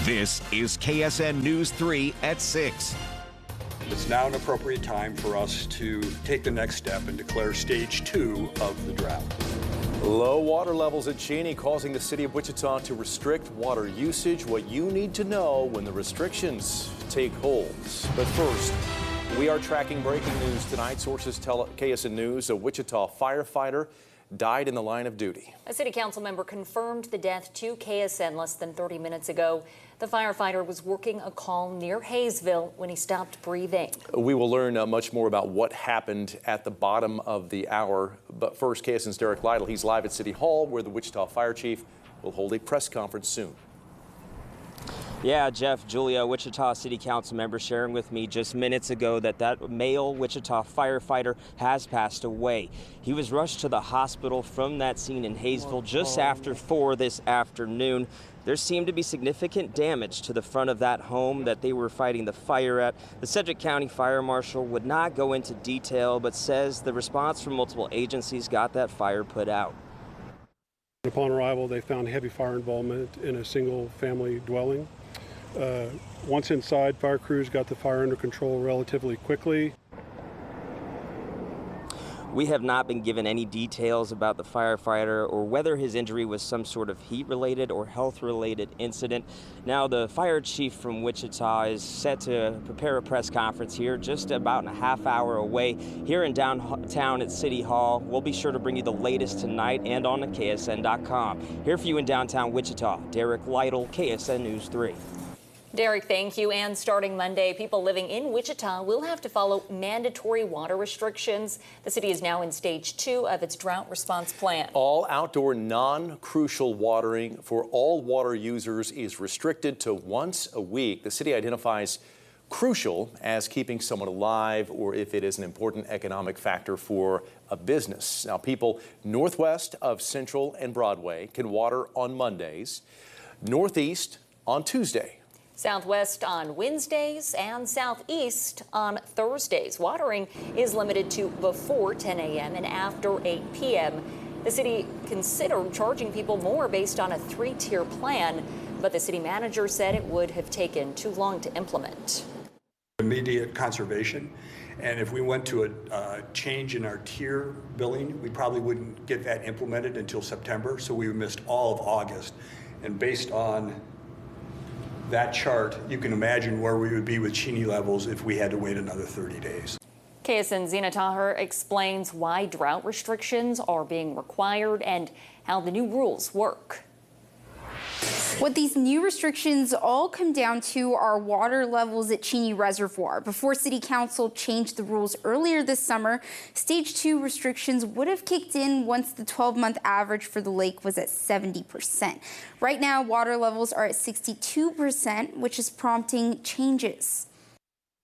This is KSN News 3 at 6. It's now an appropriate time for us to take the next step and declare stage 2 of the drought. Low water levels at Cheney causing the city of Wichita to restrict water usage. What you need to know when the restrictions take hold. But first, we are tracking breaking news tonight. Sources tell KSN News a Wichita firefighter died in the line of duty. A city council member confirmed the death to KSN less than 30 minutes ago. The firefighter was working a call near Hayesville when he stopped breathing. We will learn much more about what happened at the bottom of the hour. But first, KSN's Derek Lytle. He's live at City Hall, where the Wichita Fire Chief will hold a press conference soon. Yeah, Jeff, Julia, Wichita City Council member sharing with me just minutes ago that male Wichita firefighter has passed away. He was rushed to the hospital from that scene in Hayesville just after 4 this afternoon. There seemed to be significant damage to the front of that home that they were fighting the fire at. The Sedgwick County Fire Marshal would not go into detail, but says the response from multiple agencies got that fire put out. Upon arrival, they found heavy fire involvement in a single-family dwelling. Once inside, fire crews got the fire under control relatively quickly. We have not been given any details about the firefighter or whether his injury was some sort of heat-related or health-related incident. Now, the fire chief from Wichita is set to prepare a press conference here just about a half hour away here in downtown at City Hall. We'll be sure to bring you the latest tonight and on KSN.com. Here for you in downtown Wichita, Derek Lytle, KSN News 3. Derek, thank you. And starting Monday, people living in Wichita will have to follow mandatory water restrictions. The city is now in stage 2 of its drought response plan. All outdoor non-crucial watering for all water users is restricted to once a week. The city identifies crucial as keeping someone alive or if it is an important economic factor for a business. Now, people northwest of Central and Broadway can water on Mondays, northeast on Tuesday. Southwest on Wednesdays and southeast on Thursdays. Watering is limited to before 10 a.m. and after 8 p.m. The city considered charging people more based on a 3-tier plan, but the city manager said it would have taken too long to implement. Immediate conservation, and if we went to a change in our tier billing, we probably wouldn't get that implemented until September, so we missed all of August. And based on that chart, you can imagine where we would be with Cheney levels if we had to wait another 30 days. KSN's Zena Taher explains why drought restrictions are being required and how the new rules work. What these new restrictions all come down to are water levels at Cheney Reservoir. Before City Council changed the rules earlier this summer, Stage 2 restrictions would have kicked in once the 12-month average for the lake was at 70%. Right now, water levels are at 62%, which is prompting changes.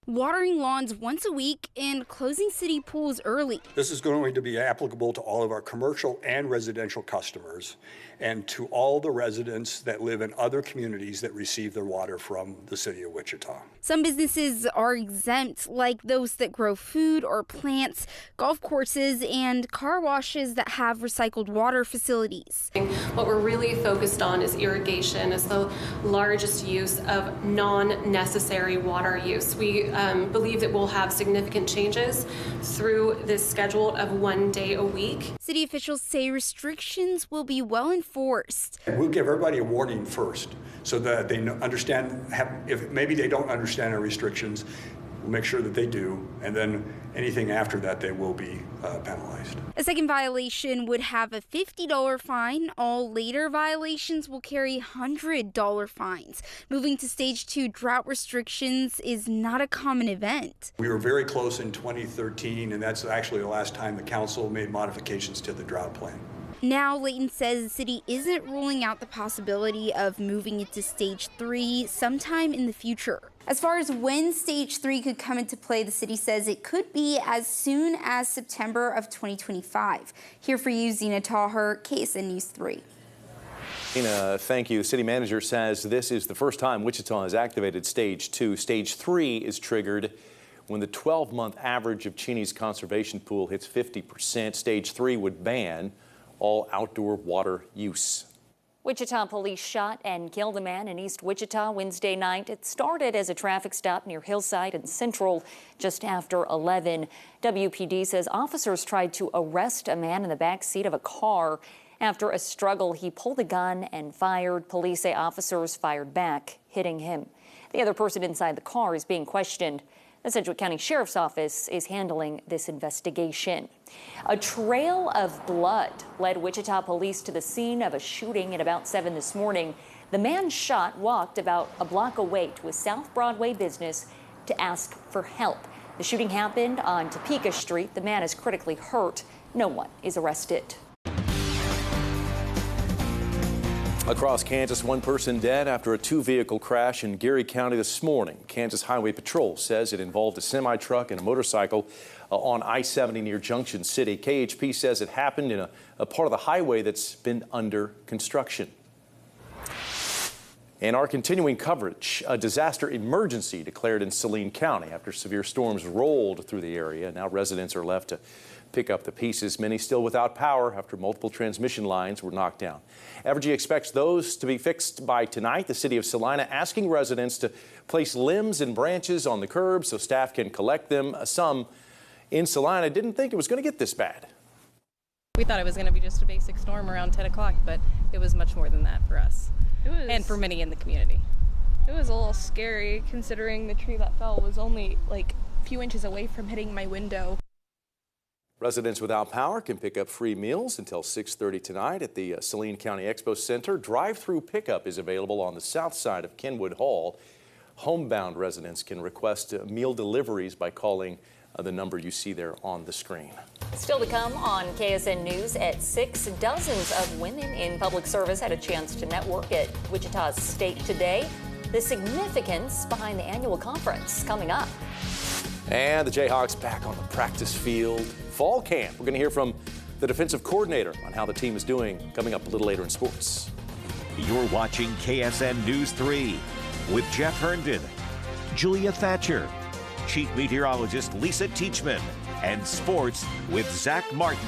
Watering lawns once a week and closing city pools early. This is going to be applicable to all of our commercial and residential customers and to all the residents that live in other communities that receive their water from the city of Wichita. Some businesses are exempt, like those that grow food or plants, golf courses, and car washes that have recycled water facilities. What we're really focused on is irrigation as the largest use of non-necessary water use. We believe that we'll have significant changes through this schedule of 1 day a week. City officials say restrictions will be well enforced. We'll give everybody a warning first so that they understand, if maybe they don't understand our restrictions, we'll make sure that they do, and then anything after that, they will be penalized. A second violation would have a $50 fine. All later violations will carry $100 fines. Moving to Stage 2 drought restrictions is not a common event. We were very close in 2013, and that's actually the last time the council made modifications to the drought plan. Now, Layton says the city isn't ruling out the possibility of moving it to Stage 3 sometime in the future. As far as when Stage 3 could come into play, the city says it could be as soon as September of 2025. Here for you, Zena Taher, KSN News 3. Zena, thank you. City manager says this is the first time Wichita has activated Stage 2. Stage 3 is triggered when the 12-month average of Cheney's conservation pool hits 50%. Stage 3 would ban all outdoor water use. Wichita police shot and killed a man in East Wichita Wednesday night. It started as a traffic stop near Hillside and Central just after 11. WPD says officers tried to arrest a man in the back seat of a car. After a struggle, he pulled a gun and fired. Police say officers fired back, hitting him. The other person inside the car is being questioned. The Sedgwick County Sheriff's Office is handling this investigation. A trail of blood led Wichita police to the scene of a shooting at about 7 this morning. The man shot walked about a block away to a South Broadway business to ask for help. The shooting happened on Topeka Street. The man is critically hurt. No one is arrested. Across Kansas, one person dead after a two-vehicle crash in Geary County this morning. Kansas Highway Patrol says it involved a semi-truck and a motorcycle on I-70 near Junction City. KHP says it happened in a part of the highway that's been under construction. And our continuing coverage, a disaster emergency declared in Saline County after severe storms rolled through the area. Now residents are left to pick up the pieces, many still without power after multiple transmission lines were knocked down. Evergy expects those to be fixed by tonight. The city of Salina asking residents to place limbs and branches on the curb so staff can collect them. Some in Salina didn't think it was going to get this bad. We thought it was going to be just a basic storm around 10 o'clock, but it was much more than that for us and for many in the community. It was a little scary considering the tree that fell was only like a few inches away from hitting my window. Residents without power can pick up free meals until 6:30 tonight at the Saline County Expo Center. Drive-through pickup is available on the south side of Kenwood Hall. Homebound residents can request meal deliveries by calling the number you see there on the screen. Still to come on KSN News at 6, dozens of women in public service had a chance to network at Wichita's State today. The significance behind the annual conference coming up. And the Jayhawks back on the practice field. Fall camp. We're going to hear from the defensive coordinator on how the team is doing coming up a little later in sports. You're watching KSN News 3 with Jeff Herndon, Julia Thatcher, Chief Meteorologist Lisa Teachman, and sports with Zach Martin.